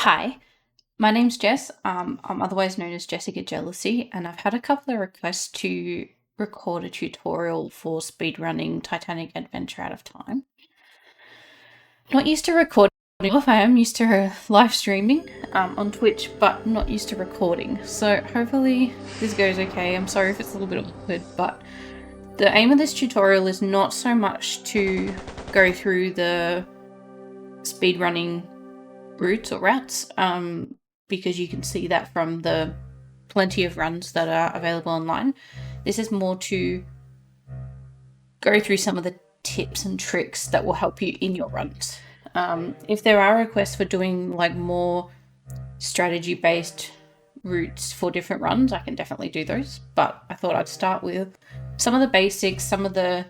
Hi, my name's Jess. I'm otherwise known as Jessica Jealousy, and I've had a couple of requests to record a tutorial for speedrunning Titanic Adventure Out of Time. Not used to recording. I am used to live streaming on Twitch, but not used to recording. So hopefully this goes okay. I'm sorry if it's a little bit awkward, but the aim of this tutorial is not so much to go through the speedrunning routes, because you can see that from the plenty of runs that are available online. This is more to go through some of the tips and tricks that will help you in your runs. If there are requests for doing like more strategy based routes for different runs, I can definitely do those, but I thought I'd start with some of the basics, some of the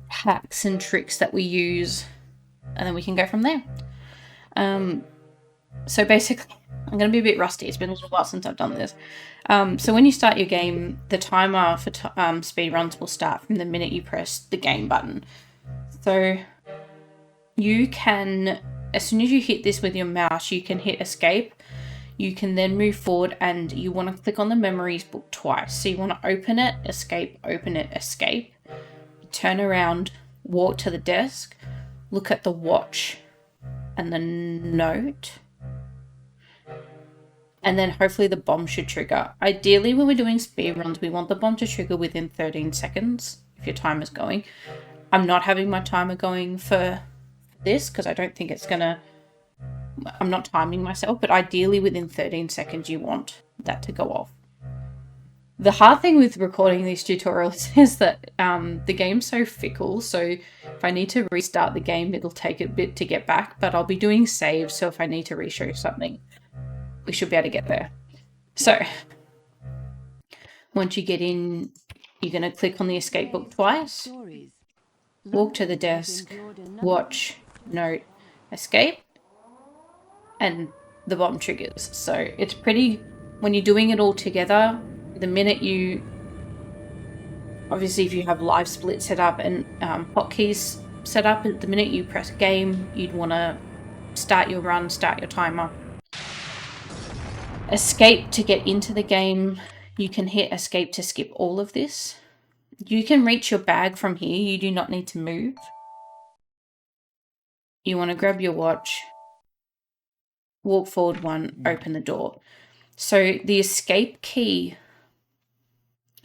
hacks and tricks that we use, and then we can go from there. So basically, I'm going to be a bit rusty. It's been a little while since I've done this. So when you start your game, the timer for speed runs will start from the minute you press the game button. So you can, as soon as you hit this with your mouse, you can hit escape. You can then move forward and you want to click on the memories book twice. So you want to open it, escape, turn around, walk to the desk, look at the watch and the note. And then hopefully the bomb should trigger. Ideally, when we're doing speed runs, we want the bomb to trigger within 13 seconds if your timer's going. I'm not having my timer going for this because I don't think it's gonna... I'm not timing myself, but ideally within 13 seconds you want that to go off. The hard thing with recording these tutorials is that the game's so fickle, so if I need to restart the game, it'll take a bit to get back, but I'll be doing saves, so if I need to reshow something, we should be able to get there. So once you get in, you're going to click on the escape book twice, walk to the desk, watch, note, escape, and the bomb triggers. So it's pretty, when you're doing it all together, the minute you, obviously if you have live split set up and hotkeys set up, the minute you press game, you'd want to start your run, start your timer. Escape to get into the game. You can hit escape to skip all of this. You can reach your bag from here. You do not need to move. You want to grab your watch, walk forward one, open the door. So the escape key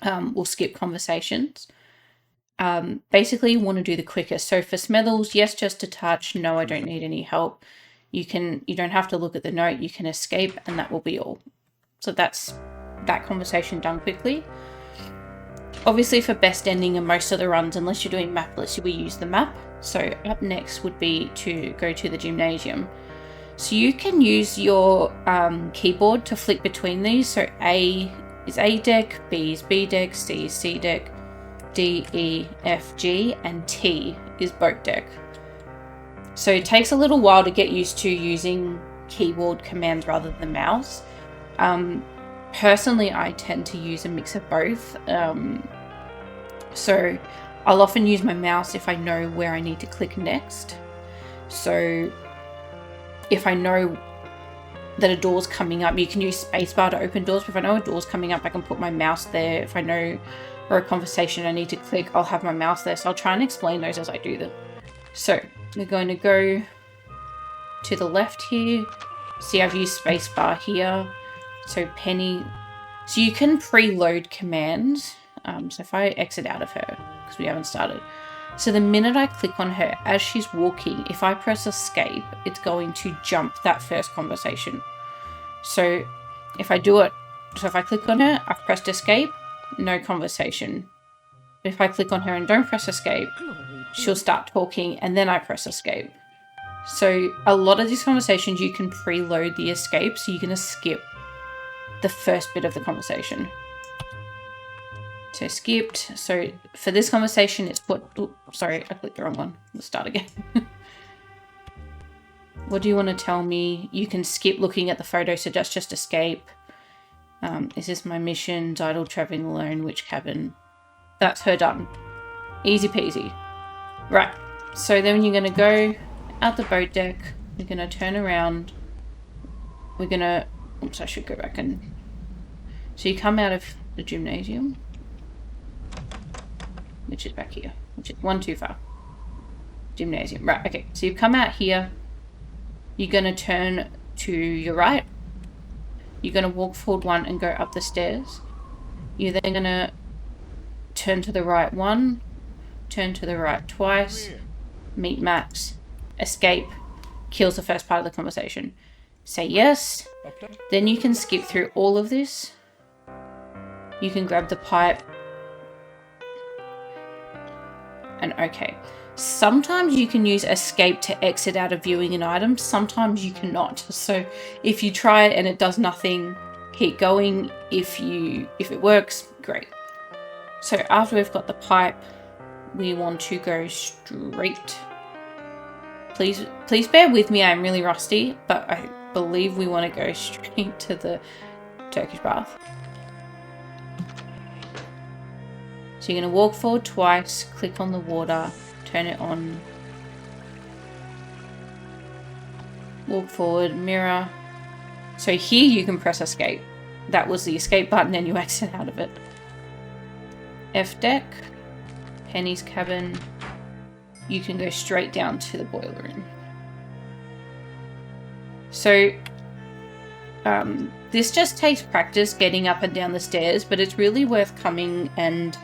will skip conversations. Basically, you want to do the quickest. So for Smethels, yes, just a touch. No, I don't need any help. You don't have to look at the note. You can escape, and that will be all. So that's that conversation done quickly. Obviously, for best ending in most of the runs, unless you're doing mapless, we use the map. So up next would be to go to the gymnasium. So you can use your keyboard to flick between these. So A is A deck, B is B deck, C is C deck, D, E, F, G, and T is boat deck. So it takes a little while to get used to using keyboard commands rather than mouse. Personally, I tend to use a mix of both. So I'll often use my mouse if I know where I need to click next. So if I know that a door's coming up, you can use spacebar to open doors, but if I know a door's coming up, I can put my mouse there. If I know for a conversation I need to click, I'll have my mouse there. So I'll try and explain those as I do them. So we're going to go to the left here. See, I've used spacebar here. So Penny, so you can preload commands. So if I exit out of her, because we haven't started. So the minute I click on her, as she's walking, if I press escape, it's going to jump that first conversation. So if I do it, so if I click on her, I've pressed escape, no conversation. If I click on her and don't press escape, she'll start talking and then I press escape. So a lot of these conversations, you can preload the escape, so you're going to skip the first bit of the conversation. So skipped. So for this conversation, it's what... Oh, sorry, I clicked the wrong one. Let's start again. What do you want to tell me? You can skip looking at the photo, so that's just escape. Is this my mission? Idle traveling alone. Which cabin? That's her done. Easy peasy. Right. So then you're going to go out the boat deck. You're going to turn around. we're gonna, oops, I should go back and, so you come out of the gymnasium, which is back here, which is one too far. Gymnasium, right, okay, so you've come out here, you're gonna turn to your right, you're gonna walk forward one and go up the stairs, you're then gonna turn to the right one, turn to the right twice, meet Max, escape, kills the first part of the conversation. Say yes, then you can skip through all of this. You can grab the pipe. And okay. Sometimes you can use escape to exit out of viewing an item, sometimes you cannot. So if you try it and it does nothing, keep going. If it works, great. So after we've got the pipe, we want to go straight. Please bear with me, I'm really rusty, but I believe we want to go straight to the Turkish bath. So you're going to walk forward twice, click on the water, turn it on. Walk forward, mirror. So here you can press escape. That was the escape button and you exit out of it. F deck, Penny's cabin. You can go straight down to the boiler room. So this just takes practice getting up and down the stairs, but it's really worth coming and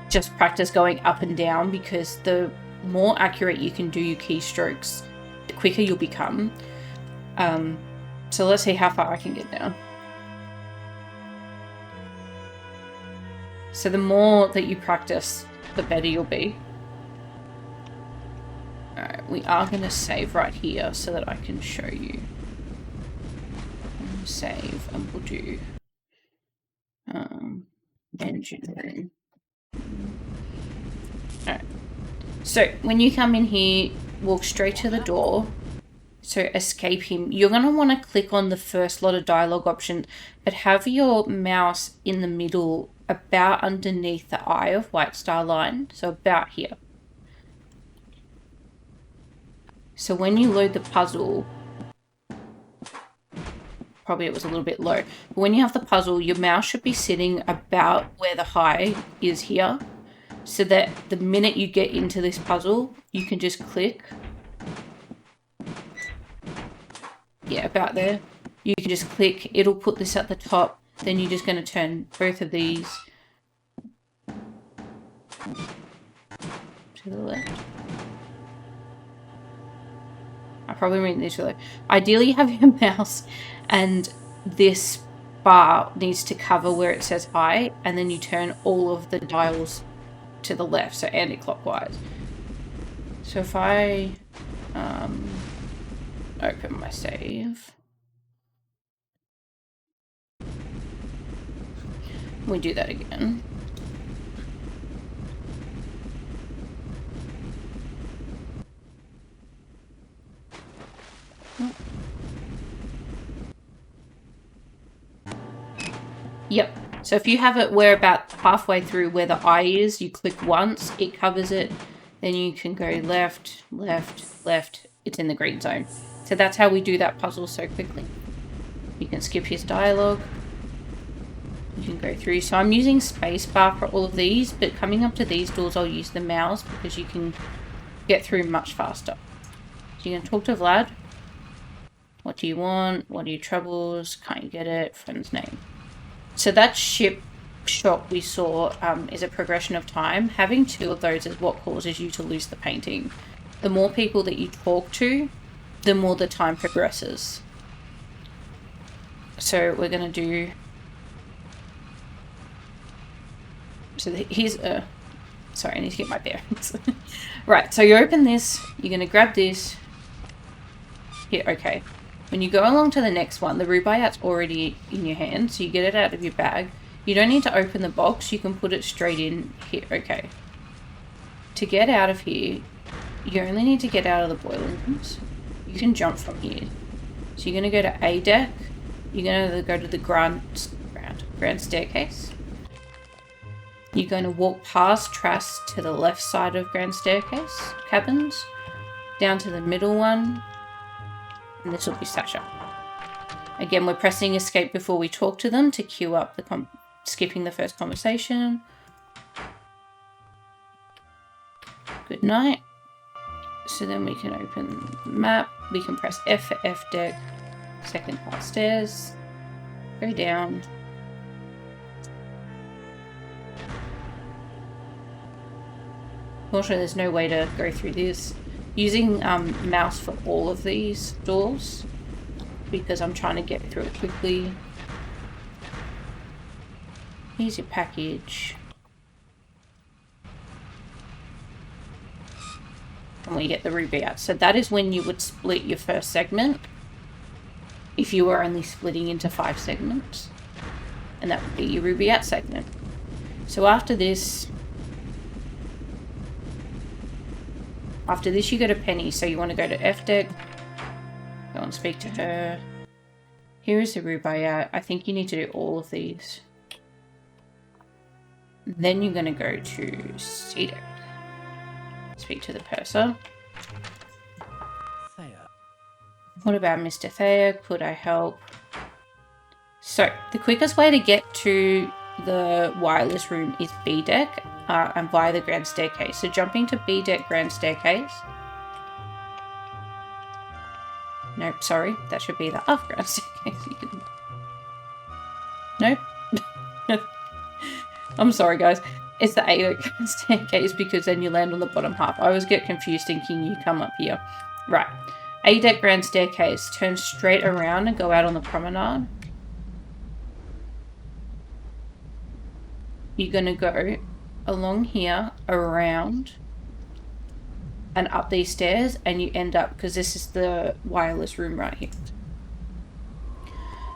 just practice going up and down, because the more accurate you can do your keystrokes, the quicker you'll become. So let's see how far I can get down. So the more that you practice, the better you'll be. Alright, we are going to save right here so that I can show you. Save, and we'll do engine room. Alright, so when you come in here, walk straight to the door. So escape him. You're going to want to click on the first lot of dialogue options, but have your mouse in the middle, about underneath the eye of White Star Line, so about here. So when you load the puzzle, probably it was a little bit low, but when you have the puzzle, your mouse should be sitting about where the high is here, so that the minute you get into this puzzle, you can just click. Yeah, about there. You can just click, it'll put this at the top, then you're just going to turn both of these to the left. I probably mean this really. Ideally you have your mouse and this bar needs to cover where it says I, and then you turn all of the dials to the left, so anti-clockwise. So if I open my save, we do that again. Yep. So if you have it where about halfway through where the eye is, you click once, it covers it, then you can go left, left, left. It's in the green zone. So that's how we do that puzzle so quickly. You can skip his dialogue. You can go through. So I'm using spacebar for all of these, but coming up to these doors, I'll use the mouse because you can get through much faster. So you can talk to Vlad. What do you want? What are your troubles? Can't you get it? Friend's name. So that ship shot we saw is a progression of time. Having 2 of those is what causes you to lose the painting. The more people that you talk to, the more the time progresses. So we're going to do... So here's a... Sorry, I need to get my bearings. Right, so you open this, you're going to grab this. Hit OK. When you go along to the next one, the rubaiyat's already in your hand, so you get it out of your bag. You don't need to open the box, you can put it straight in, hit OK. To get out of here, you only need to get out of the boiling rooms. You can jump from here. So you're going to go to A deck, you're going to go to the grand staircase. You're going to walk past Trask to the left side of grand staircase, cabins, down to the middle one. And this will be Sasha. Again, we're pressing escape before we talk to them to queue up the skipping the first conversation. Good night. So then we can open the map. We can press F for F deck. Second part stairs. Go down. Unfortunately, there's no way to go through this. Using mouse for all of these doors because I'm trying to get through it quickly. Here's your package. And we get the ruby out. So that is when you would split your first segment. If you were only splitting into 5 segments. And that would be your ruby out segment. So after this you go to Penny. So you want to go to F deck. Go and speak to her. Here is the ruby out. I think you need to do all of these. Then you're going to go to C deck. Speak to the purser. Thea. What about Mr. Thea? Could I help? So, the quickest way to get to the wireless room is B deck and via the grand staircase. So, jumping to B deck grand staircase. Nope, sorry. That should be the up grand staircase. Nope. I'm sorry, guys. It's the A deck staircase because then you land on the bottom half. I always get confused thinking you come up here. Right. A deck grand staircase. Turn straight around and go out on the promenade. You're going to go along here, around, and up these stairs, and you end up, because this is the wireless room right here.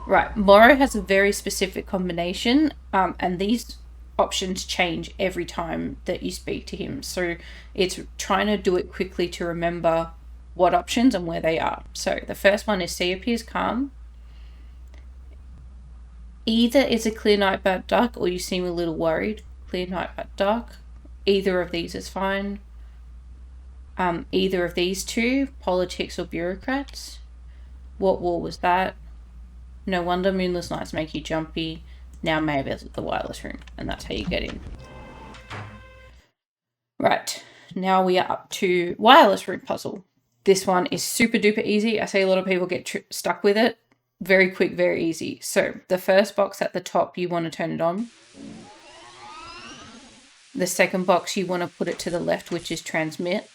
Right. Morrow has a very specific combination, and these options change every time that you speak to him, so it's trying to do it quickly to remember what options and where they are. So the first one is sea appears calm. Either it's a clear night but dark, or you seem a little worried. Clear night but dark. Either of these is fine. Either of these two, politics or bureaucrats. What war was that? No wonder moonless nights make you jumpy. Now maybe it's the wireless room, and that's how you get in. Right, now we are up to wireless room puzzle. This one is super duper easy. I see a lot of people get stuck with it. Very quick, very easy. So the first box at the top, you want to turn it on. The second box, you want to put it to the left, which is transmit.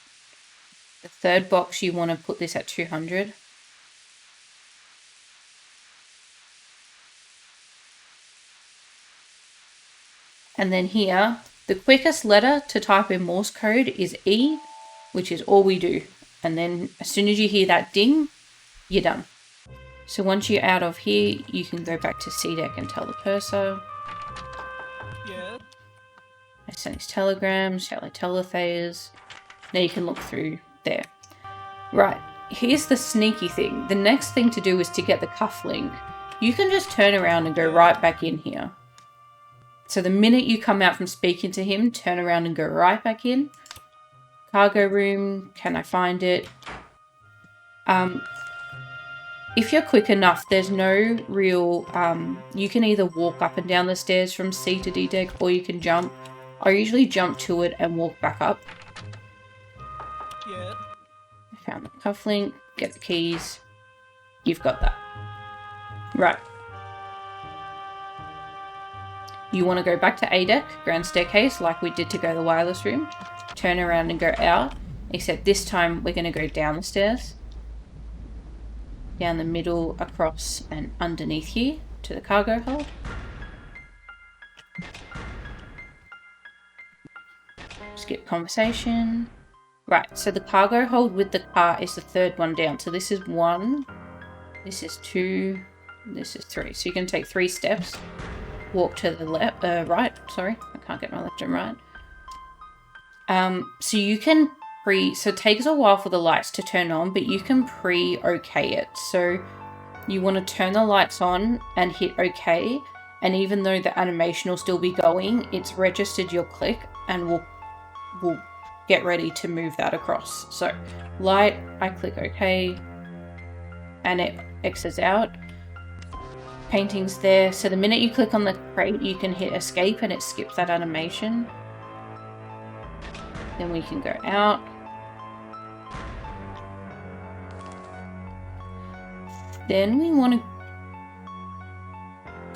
The third box, you want to put this at 200. And then here, the quickest letter to type in Morse code is E, which is all we do. And then as soon as you hear that ding, you're done. So once you're out of here, you can go back to C deck and tell the purser. Yeah. I sent his telegrams, shall I tell the Thayers? Now you can look through there. Right, here's the sneaky thing. The next thing to do is to get the cufflink. You can just turn around and go right back in here. So the minute you come out from speaking to him, turn around and go right back in. Cargo room, can I find it? If you're quick enough, there's no real, you can either walk up and down the stairs from C to D deck, or you can jump. I usually jump to it and walk back up. Yeah. I found the cufflink, get the keys. You've got that. Right. You want to go back to A deck, grand staircase, like we did to go to the wireless room. Turn around and go out, except this time we're going to go down the stairs. Down the middle, across, and underneath here to the cargo hold. Skip conversation. Right, so the cargo hold with the car is the third one down. So this is 1, this is 2, this is 3. So you can take 3 steps. Walk to the left, right, sorry. I can't get my left and right. So you can so it takes a while for the lights to turn on, but you can pre-okay it. So you want to turn the lights on and hit OK. And even though the animation will still be going, it's registered your click and we'll get ready to move that across. So light, I click OK and it X's out. paintings there. So the minute you click on the crate, you can hit escape and it skips that animation. Then we can go out. Then we want to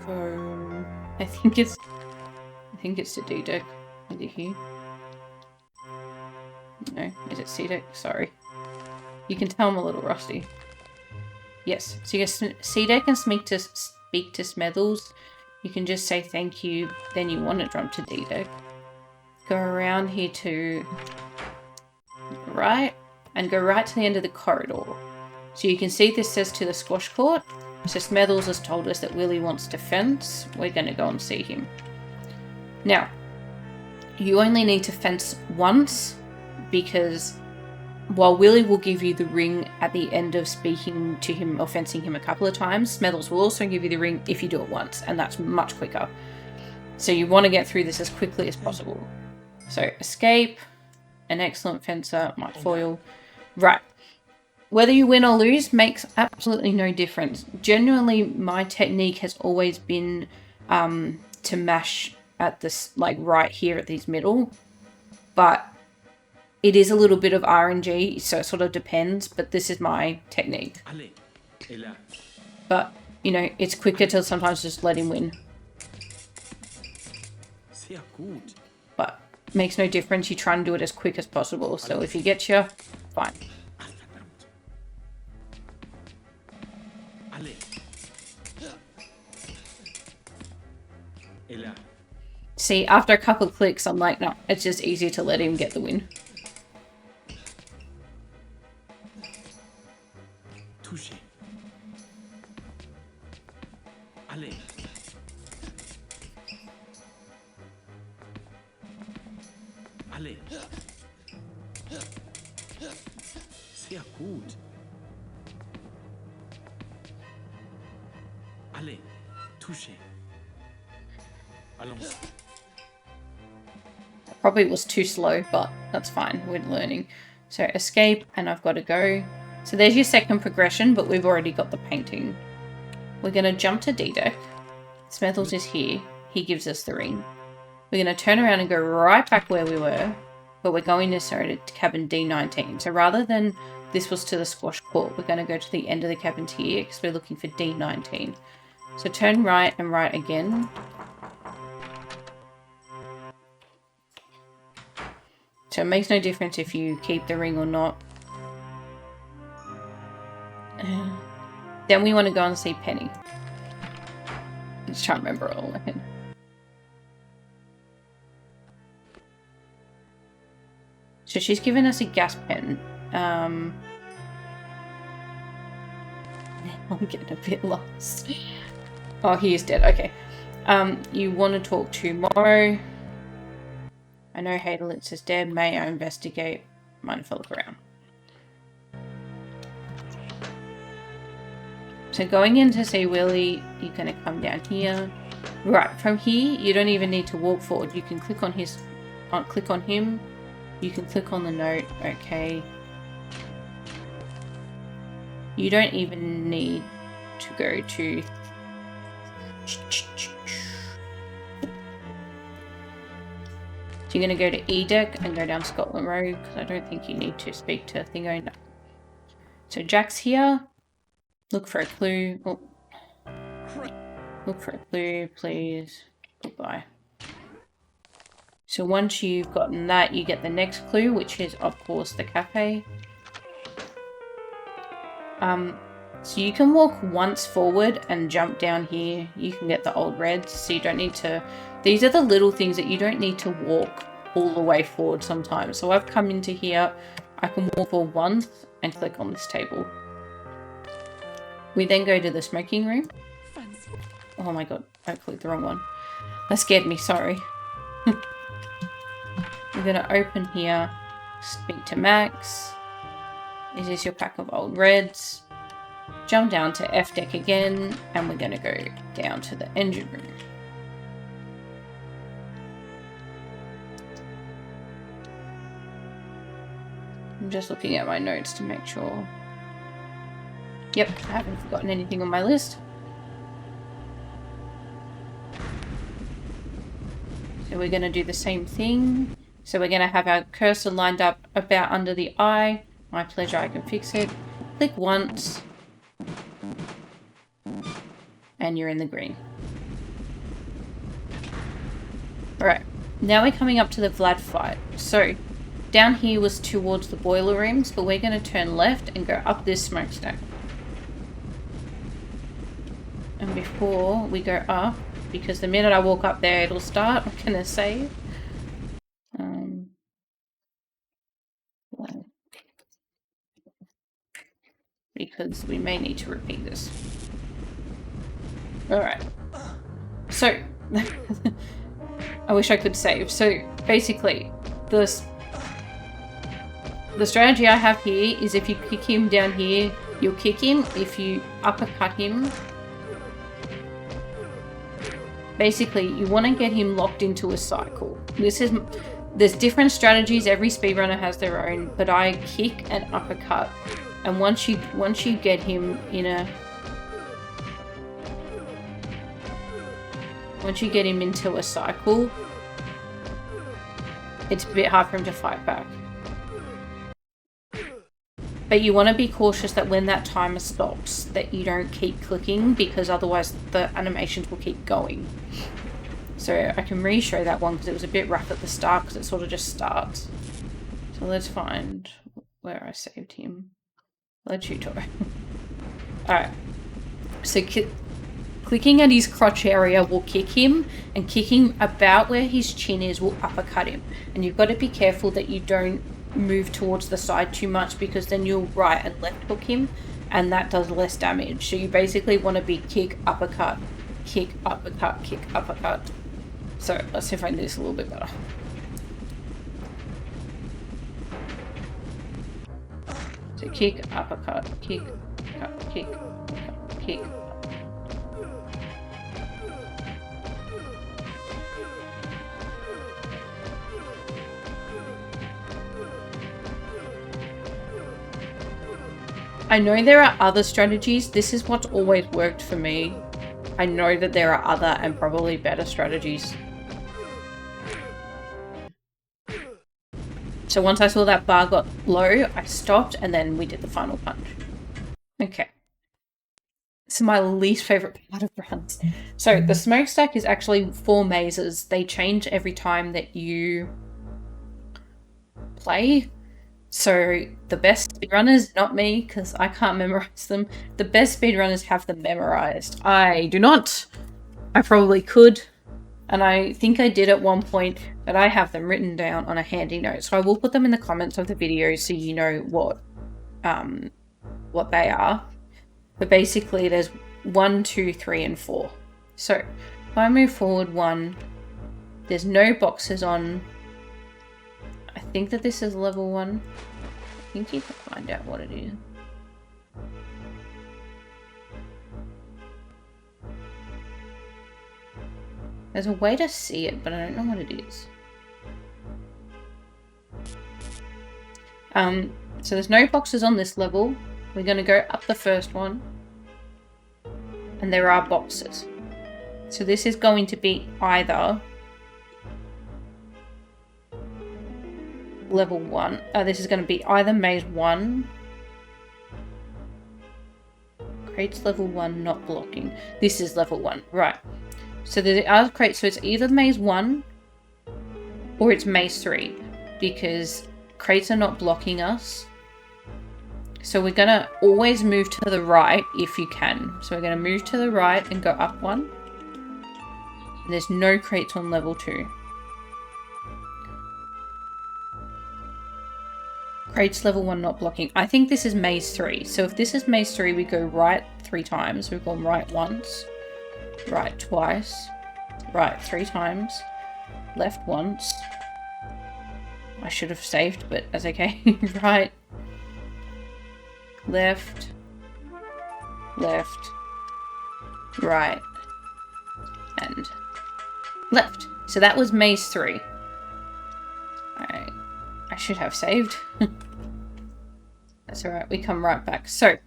go... I think it's the D deck. Is it here? No, is it C deck? Sorry. You can tell I'm a little rusty. Yes, so you can C deck and speak to Smethels. You can just say thank you, then you want to jump to D deck. Go around here to right, and go right to the end of the corridor. So you can see this says to the squash court. So Smethels has told us that Willy wants to fence. We're going to go and see him. Now, you only need to fence once, because while Willy will give you the ring at the end of speaking to him or fencing him a couple of times, Smethels will also give you the ring if you do it once, and that's much quicker. So you want to get through this as quickly as possible. So escape, an excellent fencer, my foil. Right. Whether you win or lose makes absolutely no difference. Generally, my technique has always been to mash at this, like right here at these middle, but it is a little bit of RNG, so it sort of depends, but this is my technique. But, you know, it's quicker to sometimes just let him win. But makes no difference, you try and do it as quick as possible, so if he gets you, fine. See, after a couple of clicks, I'm like, no, it's just easier to let him get the win. Sehr gut. Allez, touchez. Allons. Probably was too slow, but that's fine. We're learning. So escape, and I've got to go. So there's your second progression, but we've already got the painting. We're going to jump to D deck. Smethels is here. He gives us the ring. We're going to turn around and go right back where we were, but we're going necessarily to cabin D19. So rather than this was to the squash court, we're going to go to the end of the cabins here because we're looking for D19. So turn right and right again. So it makes no difference if you keep the ring or not. Then we want to go and see Penny. Let's try and remember it all again. So she's given us a gas pen. I'm getting a bit lost. Oh, he is dead. Okay. You want to talk to Morrow. I know Hadelitz is dead. May I investigate? Mind if I look around? So going in to see Willy, you're going to come down here. Right, from here, you don't even need to walk forward. You can click on his, click on him. You can click on the note. Okay. You don't even need to go to... So you're going to go to E deck and go down Scotland Road, because I don't think you need to speak to Thingo. No. So Jack's here. Look for a clue. Oh. Look for a clue, please. Goodbye. So once you've gotten that, you get the next clue, which is, of course, the cafe. So you can walk once forward and jump down here. You can get the old reds, so you don't need to... These are the little things that you don't need to walk all the way forward sometimes. So I've come into here, I can walk forward once and click on this table. We then go to the smoking room. Oh my god, I clicked the wrong one. That scared me, sorry. We're going to open here, speak to Max. Is this your pack of old reds? Jump down to F deck again, and we're going to go down to the engine room. I'm just looking at my notes to make sure. Yep, I haven't forgotten anything on my list. And we're going to do the same thing. So we're going to have our cursor lined up about under the eye. My pleasure, I can fix it. Click once. And you're in the green. Alright, now we're coming up to the Vlad fight. So, down here was towards the boiler rooms, but we're going to turn left and go up this smokestack. And before we go up, because the minute I walk up there it'll start, I'm going to save. Because we may need to repeat this. Alright. So, I wish I could save. So, basically, the strategy I have here is if you kick him down here, you'll kick him. If you uppercut him, basically, you want to get him locked into a cycle. There's different strategies. Every speedrunner has their own, but I kick and uppercut. And once you get him in a... Once you get him into a cycle, it's a bit hard for him to fight back. But you want to be cautious that when that timer stops, that you don't keep clicking, because otherwise the animations will keep going. So I can re-show that one because it was a bit rough at the start because it sort of just starts. So let's find where I saved him. The tutorial. Alright. So clicking at his crotch area will kick him, and kicking about where his chin is will uppercut him. And you've got to be careful that you don't move towards the side too much, because then you'll right and left hook him, and that does less damage. So you basically want to be kick, uppercut, kick, uppercut, kick, uppercut. So let's see if I can do this a little bit better. So kick, uppercut, kick, cut, kick, cut, kick. I know there are other strategies. This is what's always worked for me. I know that there are other and probably better strategies. So once I saw that bar got low, I stopped and then we did the final punch. Okay. This is my least favorite part of runs. So the smokestack is actually 4 mazes. They change every time that you play. So the best speedrunners, not me, because I can't memorize them. The best speedrunners have them memorized. I do not. I probably could. And I think I did at one point, but I have them written down on a handy note. So I will put them in the comments of the video so you know what they are. But basically there's 1, 2, 3, and 4. So if I move forward 1, there's no boxes on. I think that this is level 1. I think you can find out what it is. There's a way to see it, but I don't know what it is. So there's no boxes on this level. We're going to go up the first one. And there are boxes. So this is going to be either level 1. This is going to be either maze 1. Crates level 1, not blocking. This is level 1, right. So there are crates, so it's either maze 1 or it's maze 3, because crates are not blocking us. So we're going to always move to the right if you can. So we're going to move to the right and go up 1. There's no crates on level 2. Crates level 1 not blocking. I think this is maze 3. So if this is maze 3, we go right 3 times. We've gone right once, right twice, right 3 times, left once. I should have saved, but that's okay. Right, left, left, right, and left. So that was maze 3. I should have saved. That's alright, we come right back. So,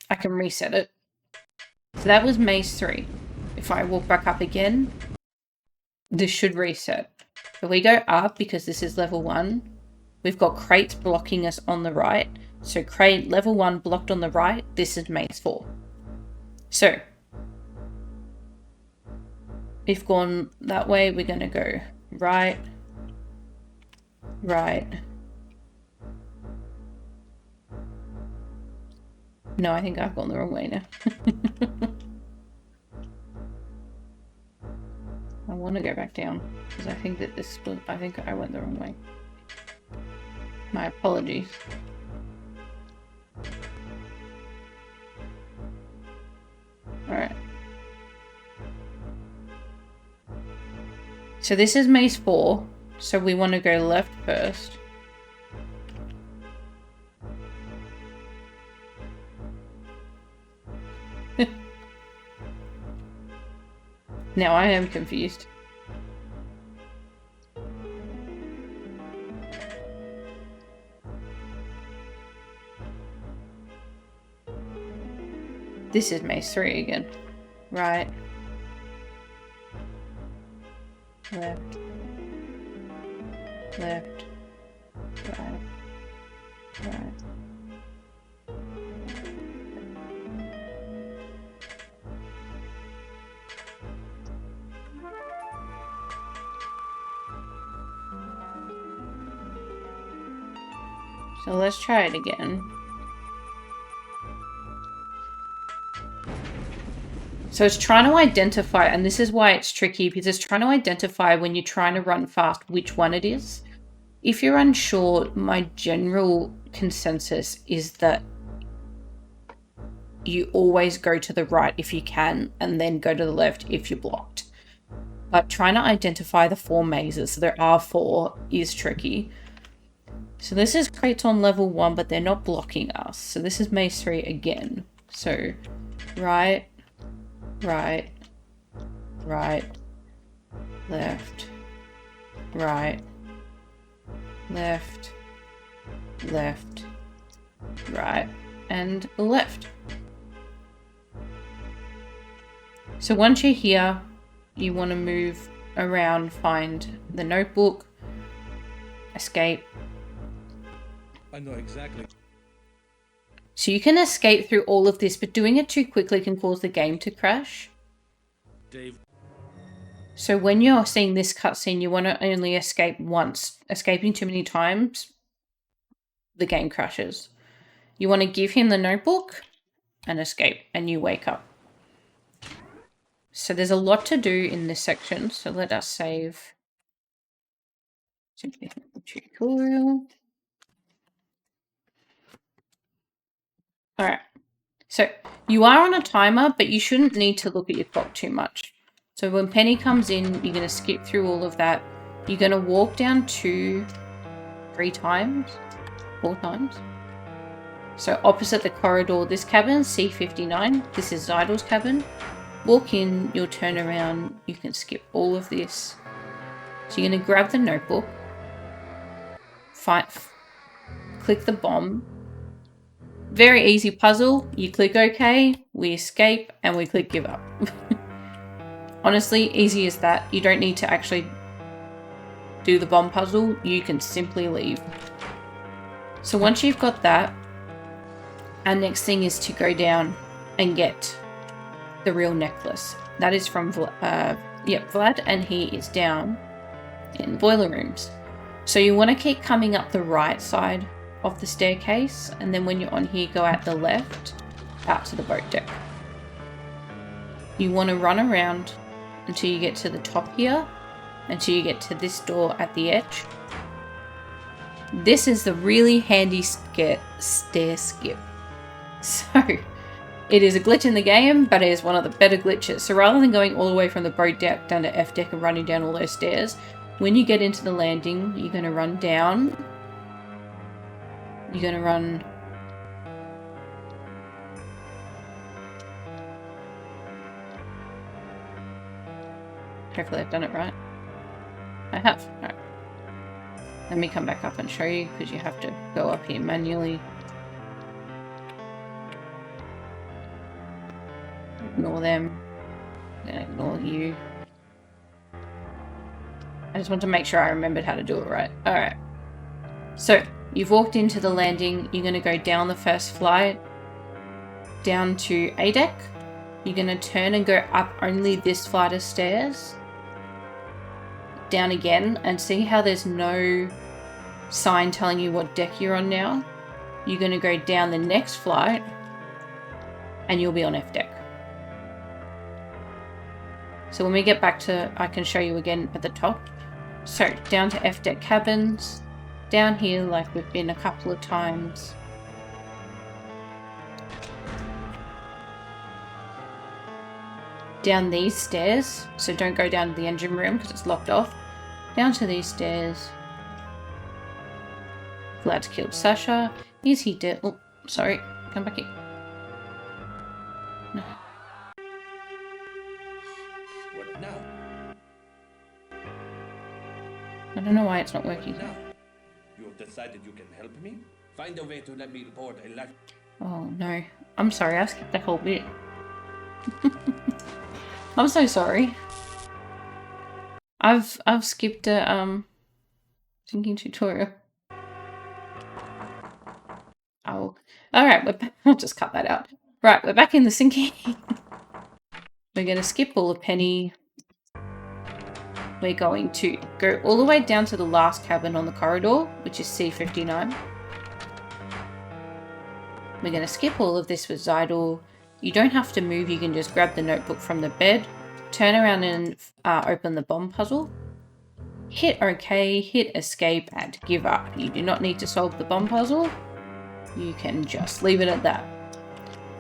I can reset it. So that was maze 3. If I walk back up again, this should reset. If we go up, because this is level 1, we've got crates blocking us on the right. So crate level 1 blocked on the right. This is maze 4. So we've gone that way. We're going to go right, right. No, I think I've gone the wrong way now. I want to go back down because I think that this was, I think I went the wrong way. My apologies. Alright. So this is maze 4, so we want to go left first. Now I am confused. This is maze 3 again. Right. Left. Left. Right. Right. So let's try it again. So it's trying to identify, and this is why it's tricky, because it's trying to identify when you're trying to run fast which one it is. If you're unsure, my general consensus is that you always go to the right if you can, and then go to the left if you're blocked. But trying to identify the 4 mazes, so there are 4, is tricky. So this is crates on level 1, but they're not blocking us. So this is maze 3 again. So right, right, right, left, right, left, left, right, and left. So once you're here, you want to move around, find the notebook, escape. I know exactly. So you can escape through all of this, but doing it too quickly can cause the game to crash. Dave. So when you're seeing this cutscene, you want to only escape once. Escaping too many times, the game crashes. You want to give him the notebook and escape, and you wake up. So there's a lot to do in this section, so let us save. Tutorial. Alright, so you are on a timer, but you shouldn't need to look at your clock too much. So when Penny comes in, you're going to skip through all of that. You're going to walk down 2, 3 times, 4 times. So opposite the corridor, this cabin, C59, this is Zidal's cabin. Walk in, you'll turn around, you can skip all of this. So you're going to grab the notebook, click the bomb. Very easy puzzle. You click OK, we escape, and we click give up. Honestly, easy as that. You don't need to actually do the bomb puzzle. You can simply leave. So once you've got that, our next thing is to go down and get the real necklace. That is from Vlad, and he is down in boiler rooms. So you want to keep coming up the right side of the staircase, and then when you're on here, go out the left, out to the boat deck. You want to run around until you get to the top here, until you get to this door at the edge. This is the really handy stair skip. So it is a glitch in the game, but it is one of the better glitches. So rather than going all the way from the boat deck down to F deck and running down all those stairs, when you get into the landing, you're going to run down. You're going to run hopefully I've done it right. I have. Right. Let me come back up and show you, because you have to go up here manually. Ignore them. Then ignore you. I just want to make sure I remembered how to do it right. Alright. So, you've walked into the landing. You're going to go down the first flight, down to A deck. You're going to turn and go up only this flight of stairs. Down again, and see how there's no sign telling you what deck you're on now. You're going to go down the next flight, and you'll be on F deck. So when we get back to, I can show you again at the top. So down to F deck cabins, down here like we've been a couple of times. Down these stairs, so don't go down to the engine room because it's locked off. Down to these stairs. Vlad's killed Sasha. Is he dead? Oh, sorry. Come back here. No. What now? I don't know why it's not working. Now, you have decided you can help me? Find a way to let me report a life. Oh no. I'm sorry, I skipped that whole bit. I'm so sorry. I've skipped a thinking tutorial. Oh, alright, I'll just cut that out. Right, we're back in the sinking. We're gonna skip all of Penny. We're going to go all the way down to the last cabin on the corridor, which is C59. We're going to skip all of this with Zydor. You don't have to move, you can just grab the notebook from the bed, turn around and open the bomb puzzle. Hit OK, hit escape, and give up. You do not need to solve the bomb puzzle. You can just leave it at that.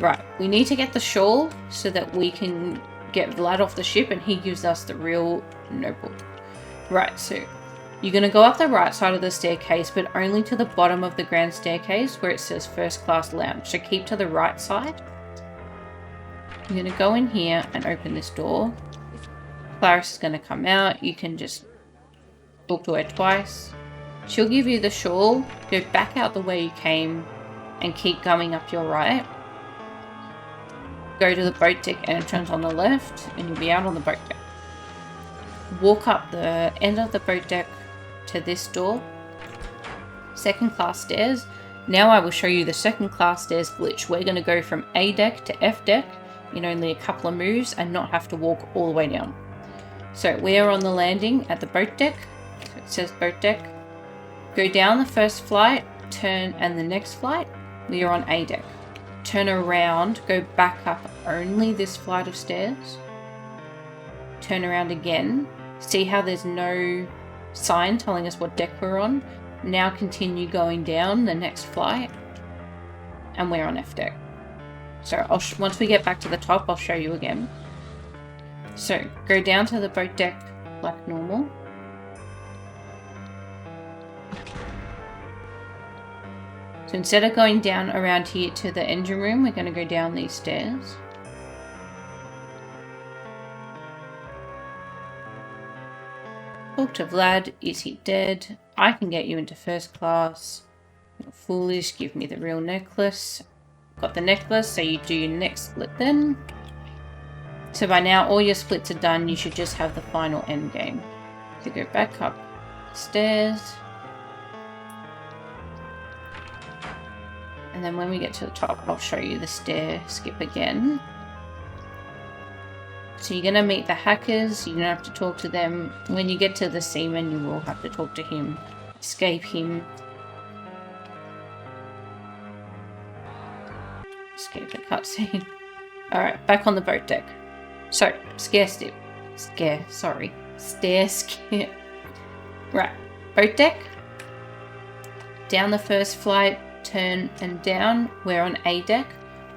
Right, we need to get the shawl so that we can get Vlad off the ship and he gives us the real notebook. Right, so you're going to go up the right side of the staircase, but only to the bottom of the grand staircase where it says first class lounge. So keep to the right side. You're going to go in here and open this door. Clarice is going to come out. You can just talk to her twice. She'll give you the shawl. Go back out the way you came and keep going up your right. Go to the boat deck entrance on the left and you'll be out on the boat deck. Walk up the end of the boat deck to this door. Second class stairs. Now I will show you the second class stairs glitch. We're going to go from A deck to F deck in only a couple of moves and not have to walk all the way down. So we are on the landing at the boat deck. So it says boat deck. Go down the first flight, turn, and the next flight. We are on A deck. Turn around, go back up only this flight of stairs. Turn around again. See how there's no sign telling us what deck we're on. Now continue going down the next flight. And we're on F deck. So once we get back to the top, I'll show you again. So go down to the boat deck like normal. So instead of going down around here to the engine room, we're going to go down these stairs. Talk to Vlad. Is he dead? I can get you into first class. You're foolish. Give me the real necklace. Got the necklace, so you do your next split then. So by now all your splits are done. You should just have the final end game. So go back up the stairs. And then when we get to the top, I'll show you the stair skip again. So you're going to meet the hackers. You don't have to talk to them. When you get to the seaman, you will have to talk to him. Escape him. Escape the cutscene. Alright, back on the boat deck. So, stair skip. Right, boat deck. Down the first flight. Turn and down. We're on A deck.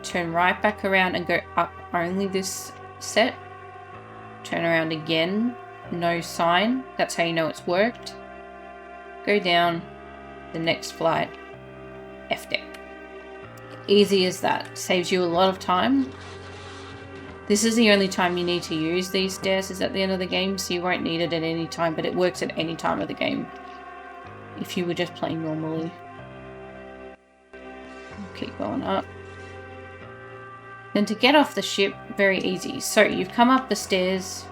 Turn right back around and go up only this set. Turn around again. No sign. That's how you know it's worked. Go down. The next flight. F deck. Easy as that. Saves you a lot of time. This is the only time you need to use these stairs is at the end of the game, so you won't need it at any time, but it works at any time of the game. If you were just playing normally. Keep going up. Then to get off the ship, very easy. So you've come up the stairs.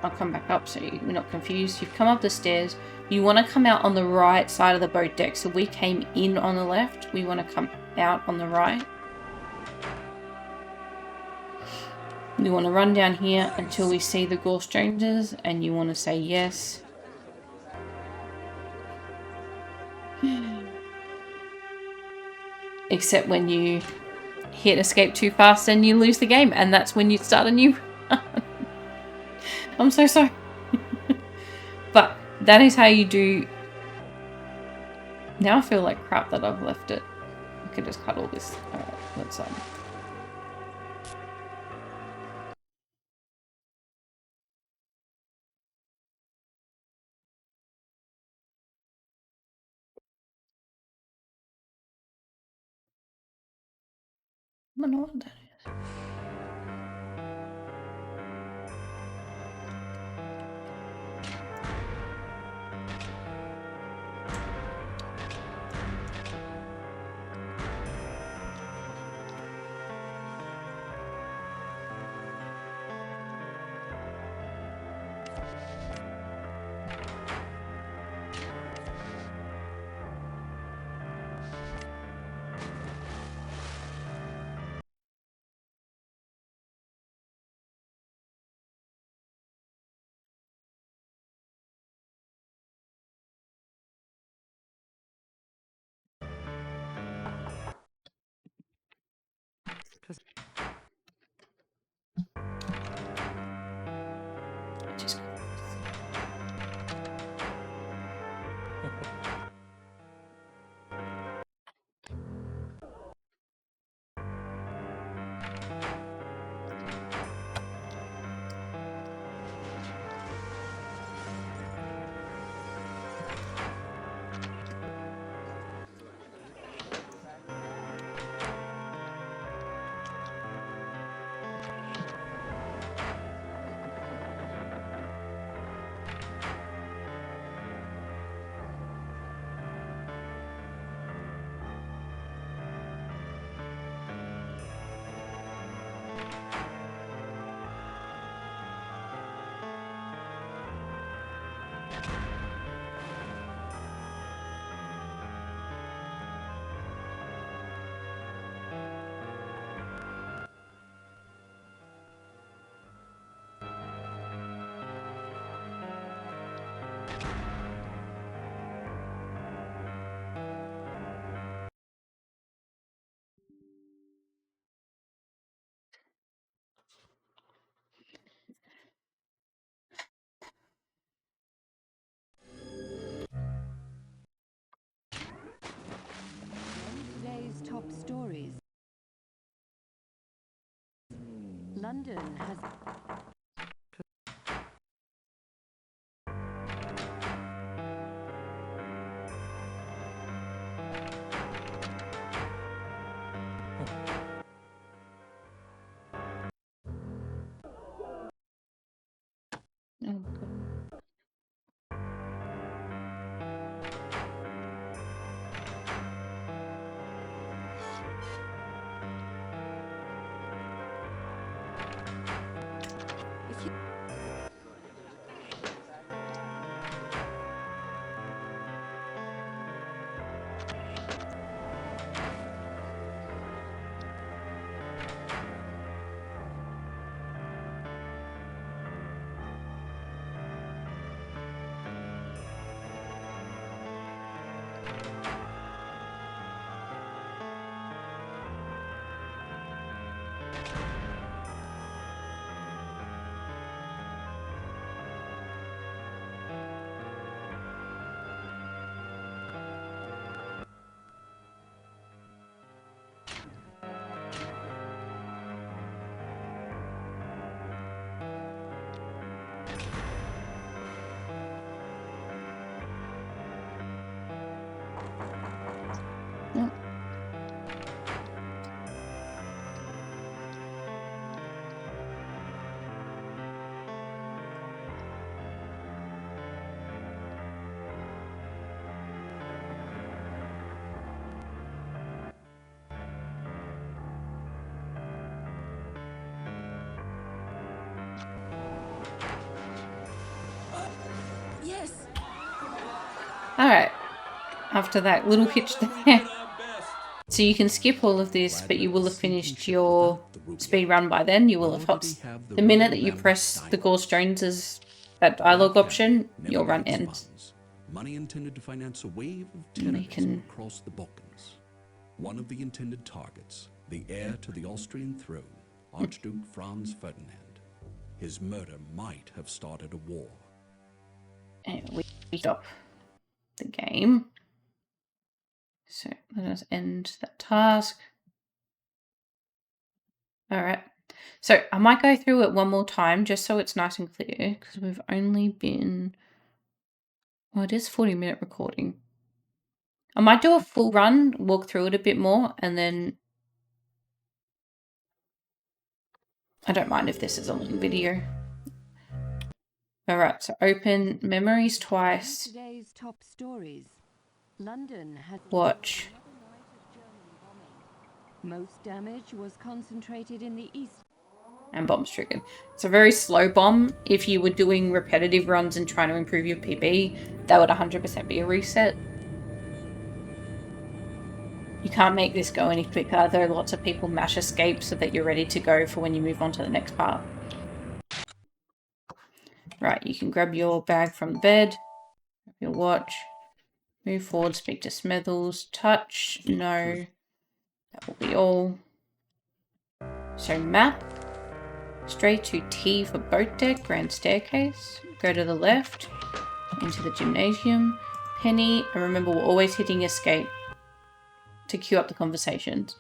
I'll come back up so you're not confused. You've come up the stairs. You want to come out on the right side of the boat deck. So we came in on the left. We want to come out on the right. You want to run down here until we see the Gore Strangers, and you want to say yes. Except when you hit escape too fast and you lose the game, and that's when you start a new run. I'm so sorry. But that is how you do. Now I feel like crap that I've left it. I could just cut all this. Alright, let's I don't know what that is. Just Today's top stories. London has oh my god. if you Alright. After that little hitch there. So you can skip all of this, but you will have finished your speed run by then. You will have hopped. The minute that you press the Gore Jones's that dialogue option, your run ends. Money intended to finance a wave of And we terrorism can- across the Balkans. One of the intended targets, the heir to the Austrian throne, Archduke Franz Ferdinand. His murder might have started a war. And we stop the game. So let us end that task. Alright. So I might go through it one more time just so it's nice and clear, because we've only been... Well, it is 40-minute recording. I might do a full run, walk through it a bit more, and then... I don't mind if this is a long video. Alright, so open memories twice. Today's top stories. London has Watch. most damage was concentrated in the east. And bombs triggered. It's a very slow bomb. If you were doing repetitive runs and trying to improve your PB, that would 100% be a reset. You can't make this go any quicker, though lots of people mash escape so that you're ready to go for when you move on to the next part. Right, you can grab your bag from the bed, grab your watch, move forward, speak to Smethels, touch, no, that will be all. So map, straight to T for boat deck, grand staircase, go to the left, into the gymnasium, Penny, and remember we're always hitting escape to queue up the conversations.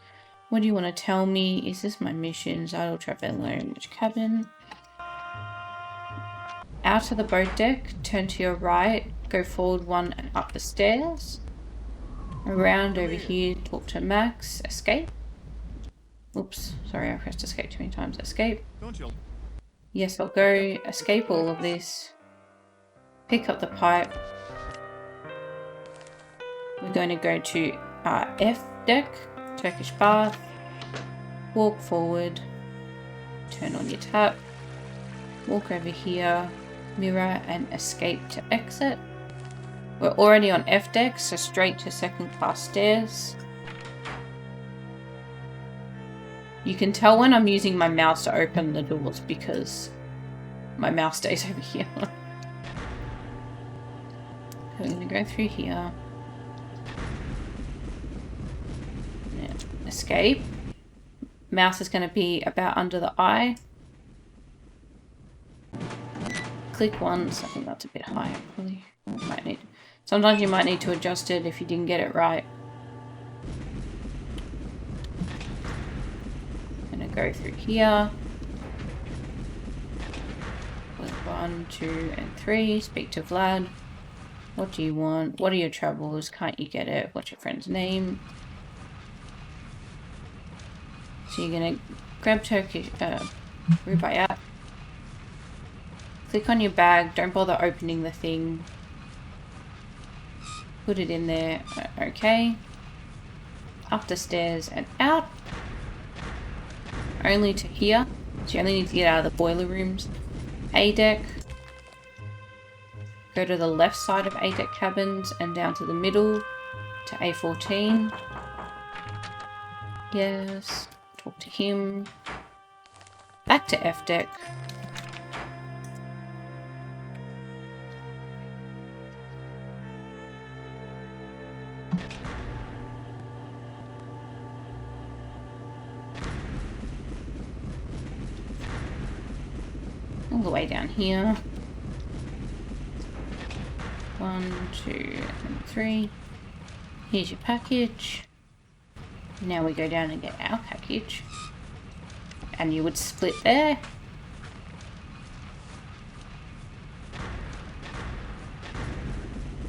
What do you want to tell me? Is this my missions? Idle travel alone, which cabin? Out of the boat deck, turn to your right, go forward one and up the stairs. Around over here, talk to Max, escape. Oops, sorry, I pressed escape too many times. Escape. Yes, I'll go. Escape all of this. Pick up the pipe. We're going to go to F deck, Turkish bath. Walk forward. Turn on your tap. Walk over here. Mirror and escape to exit. We're already on F deck, so straight to second class stairs. You can tell when I'm using my mouse to open the doors because my mouse stays over here. We're going to go through here. Yeah. Escape. Mouse is going to be about under the eye. Click once. I think that's a bit high, probably. Might need. Sometimes you might need to adjust it if you didn't get it right. I'm gonna go through here. With 1, 2, and 3. Speak to Vlad. What do you want? What are your troubles? Can't you get it? What's your friend's name? So you're gonna grab Turkish Rubaiyat. Click on your bag, don't bother opening the thing. Put it in there, okay. Up the stairs and out. Only to here, so you only need to get out of the boiler rooms. A deck. Go to the left side of A deck cabins and down to the middle to A14. Yes, talk to him. Back to F deck. All the way down here. 1, 2, and 3. Here's your package. Now we go down and get our package. And you would split there.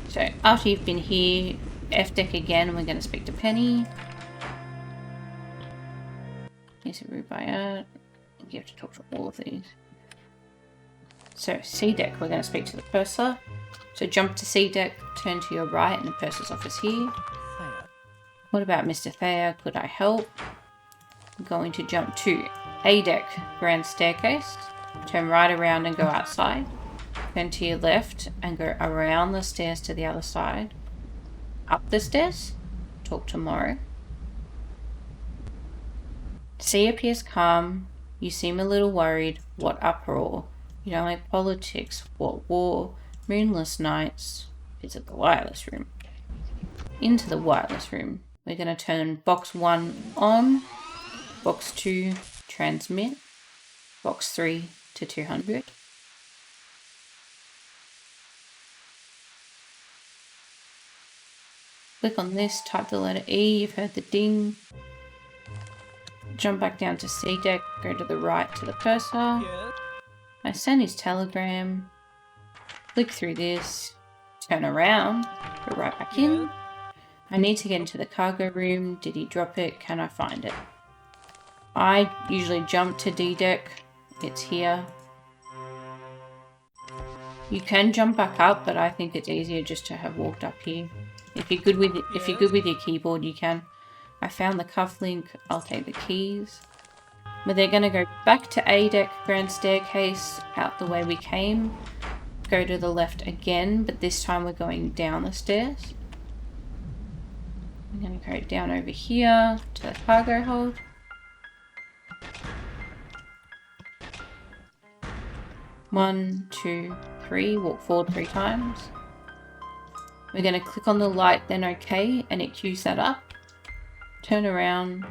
So after you've been here, F deck again, we're going to speak to Penny. Here's a Rubaiyat. You have to talk to all of these. So C deck, we're going to speak to the purser. So jump to C deck, turn to your right, and the purser's office here. What about Mr. Thayer? Could I help? I'm going to jump to A deck, grand staircase. Turn right around and go outside. Then to your left and go around the stairs to the other side. up the stairs. Talk tomorrow. C appears calm. You seem a little worried. What uproar? You don't like politics. What war? Moonless nights. Visit the wireless room. Into the wireless room. We're going to turn box 1 on. Box 2, transmit. Box 3 to 200. Click on this, type the letter E, you've heard the ding. Jump back down to C deck, go to the right to the cursor. I send his telegram. Click through this, turn around, go right back in. I need to get into the cargo room. Did he drop it? Can I find it? I usually jump to D deck. It's here. You can jump back up, but I think it's easier just to have walked up here. If you're good with your keyboard, you can. I found the cufflink. I'll take the keys. But they're going to go back to A deck, grand staircase, out the way we came. Go to the left again, but this time we're going down the stairs. I'm going to go down over here to the cargo hold. One, two, three. Walk forward 3 times. We're going to click on the light, then OK, and it cues that up. Turn around,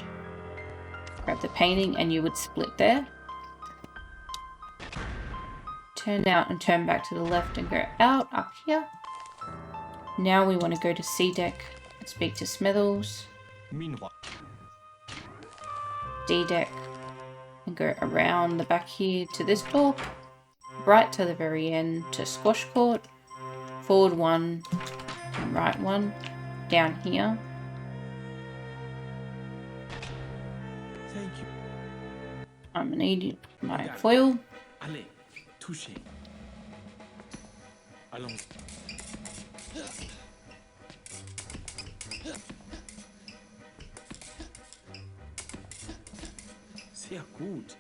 grab the painting, and you would split there. Turn out and turn back to the left and go out up here. Now we want to go to C deck and speak to Smithles. Meanwhile, D deck and go around the back here to this door. Right to the very end to Squash Court. Forward 1 and right 1. Down here. thank you. I'm gonna need my foil. Allez, touchez. Allons. Sehr gut.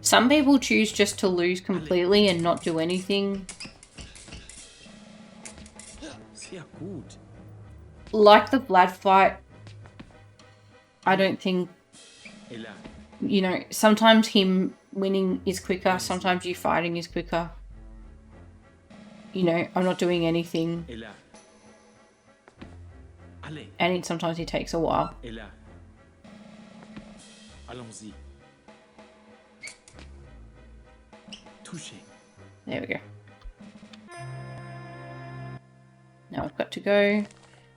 Some people choose just to lose completely and not do anything. Sehr gut. Like the Vlad fight, I don't think, Et là, you know, sometimes him winning is quicker, sometimes you fighting is quicker. You know, I'm not doing anything, et là. Allez, and sometimes he takes a while. et là. Allons-y. Touchez. There we go. Now I've got to go. I'm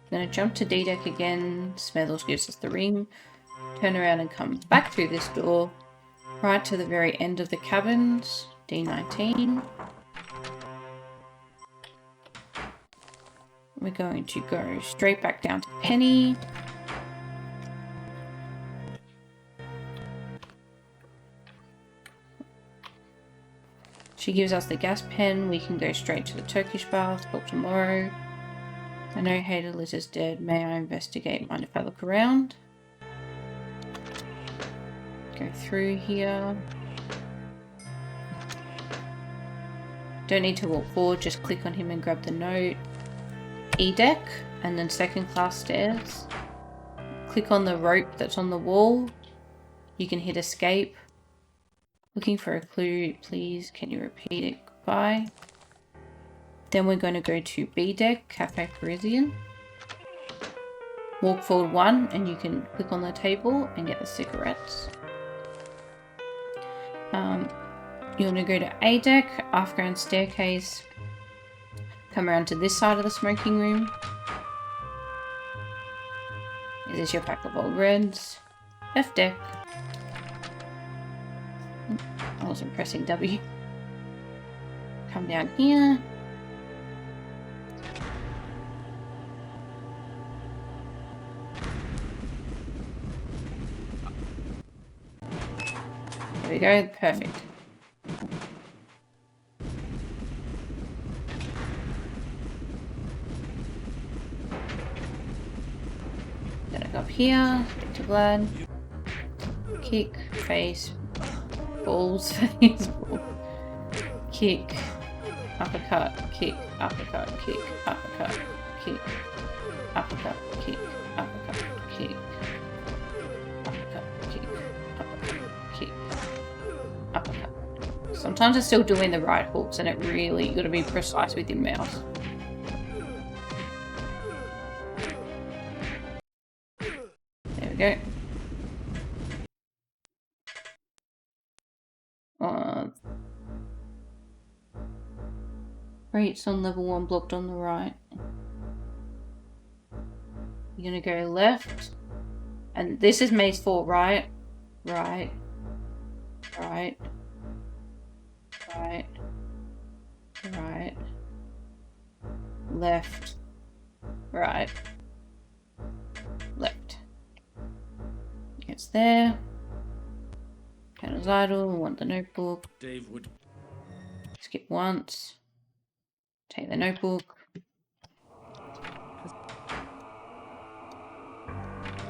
going to jump to D deck again. Smethles gives us the ring. Turn around and come back through this door. Right to the very end of the cabins. D19. We're going to go straight back down to Penny. She gives us the gas pen. We can go straight to the Turkish bath. Talk tomorrow. I know Hater Liz is dead. May I investigate? Mind if I look around? Go through here. Don't need to walk forward. Just click on him and grab the note. E deck. And then second class stairs. Click on the rope that's on the wall. You can hit escape. Looking for a clue, please. Can you repeat it? Goodbye. Then we're going to go to B deck, Cafe Parisian. Walk forward 1 and you can click on the table and get the cigarettes. You want to go to A deck, aft ground staircase. Come around to this side of the smoking room. Is this your pack of old reds? F deck. I wasn't pressing W. Come down here. There we go, perfect. Gonna go up here, stick to Vlad. Kick, face, balls, face, ball. Kick, uppercut, kick, uppercut, kick, uppercut, kick, uppercut, kick, uppercut, kick, uppercut, kick, uppercut, kick, uppercut. Sometimes it's still doing the right hooks, and it really, you gotta be precise with your mouse. There we go. Rates on level 1 blocked on the right. You're gonna go left. And this is maze 4, right? Right. Right. Right. Right. Left. Right. Left. It's there. Panel's idle. Want the notebook. Dave would. Skip once. Take the notebook.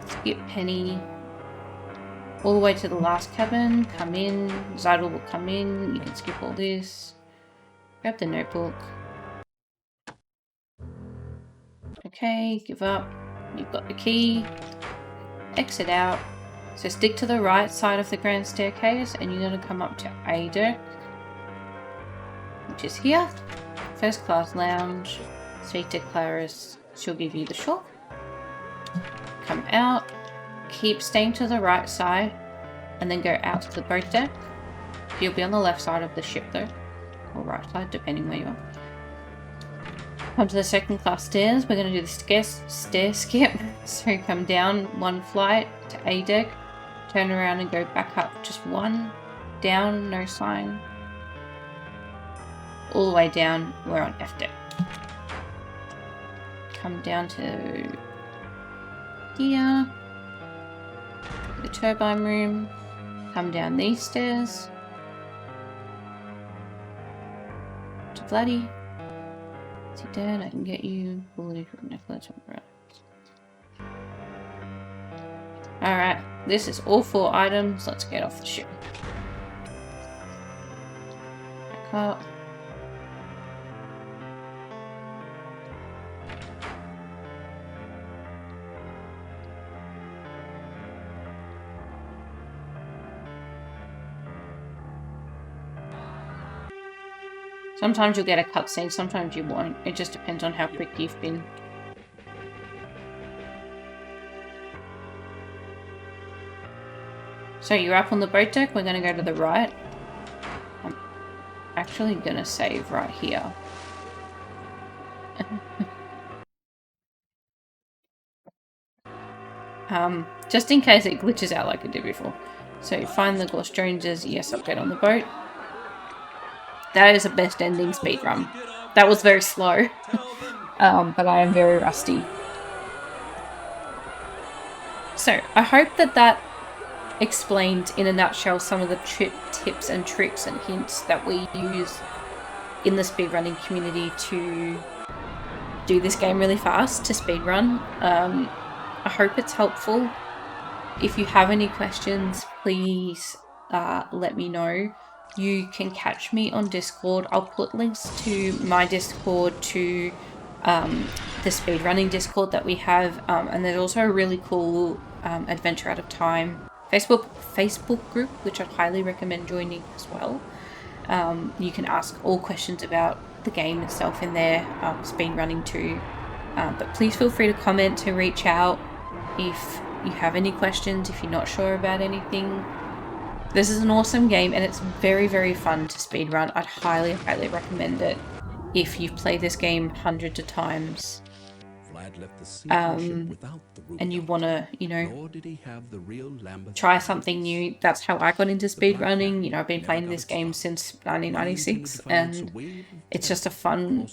Skip Penny. All the way to the last cabin. Come in. Zydel will come in. You can skip all this. Grab the notebook. Okay, give up. You've got the key. Exit out. So stick to the right side of the grand staircase and you're going to come up to A deck, which is here. First class lounge. Speak to Clarice. She'll give you the shop. Come out. Keep staying to the right side and then go out to the boat deck. You'll be on the left side of the ship though. Or right side, depending where you are. Come to the second class stairs. We're going to do the stair skip. So come down one flight to A deck. Turn around and go back up just one. Down, no sign. All the way down, we're on F deck. Come down to here. The turbine room. Come down these stairs. To Vladdy. Is he dead? I can get you. Bulletproof necklace. Alright, this is all 4 items. Let's get off the ship. Back up. Sometimes you'll get a cutscene, sometimes you won't. It just depends on how quick you've been. So you're up on the boat deck, we're going to go to the right. I'm actually going to save right here. Just in case it glitches out like it did before. So find the Ghost Strangers, yes, upgrade on the boat. That is a best ending speedrun. That was very slow, but I am very rusty. So I hope that explained in a nutshell some of the tips and tricks and hints that we use in the speedrunning community to do this game really fast, to speedrun. I hope it's helpful. If you have any questions, please let me know. You can catch me on Discord. I'll put links to my Discord, to the speedrunning Discord that we have, and there's also a really cool Adventure Out of Time Facebook group, which I'd highly recommend joining as well. You can ask all questions about the game itself in there, speedrunning too. But please feel free to comment, to reach out if you have any questions, if you're not sure about anything. This is an awesome game and it's very, very fun to speedrun. I'd highly, highly recommend it if you've played this game hundreds of times. And you want to, you know, try something new. That's how I got into speedrunning. You know, I've been playing this game since 1996 and it's just a fun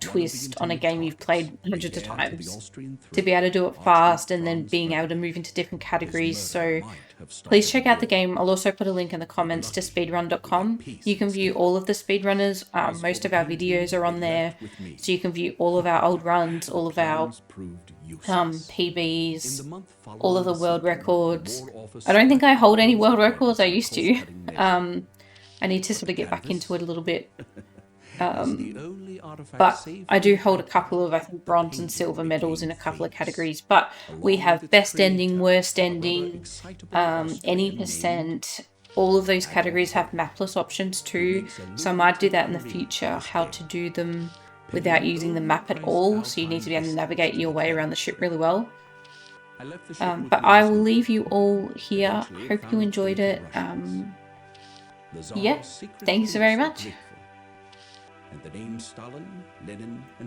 twist on a game you've played hundreds of times. To be able to do it fast and then being able to move into different categories. So please check out the game. I'll also put a link in the comments to speedrun.com. You can view all of the speedrunners. Most of our videos are on there. So you can view all of our old runs, all of our PBs, all of the world records. I don't think I hold any world records. I used to. I need to sort of get back into it a little bit. The only artifact But saved I from do the hold a Titanic couple of, I think, bronze and painted silver medals in a again couple of famous, categories. But we along have with its best ending, creator, worst a rather ending, excitable any Austrian percent. All of those Adolf categories have Hitler, mapless options who too. makes a So I might do lunatic that in the believe future, is how dead. to do them Pin without an using the map at overpriced all. So you need Alpine to be able to distance navigate to your the way around cabin the ship crew. really well. I left the ship with But I will Louis leave you Vuitton. all here. Eventually, it Hope found you its way enjoyed to it. Russians. The Tsar's Yeah, secret thank you so police very were much. grateful, and the names Stalin, Lenin, and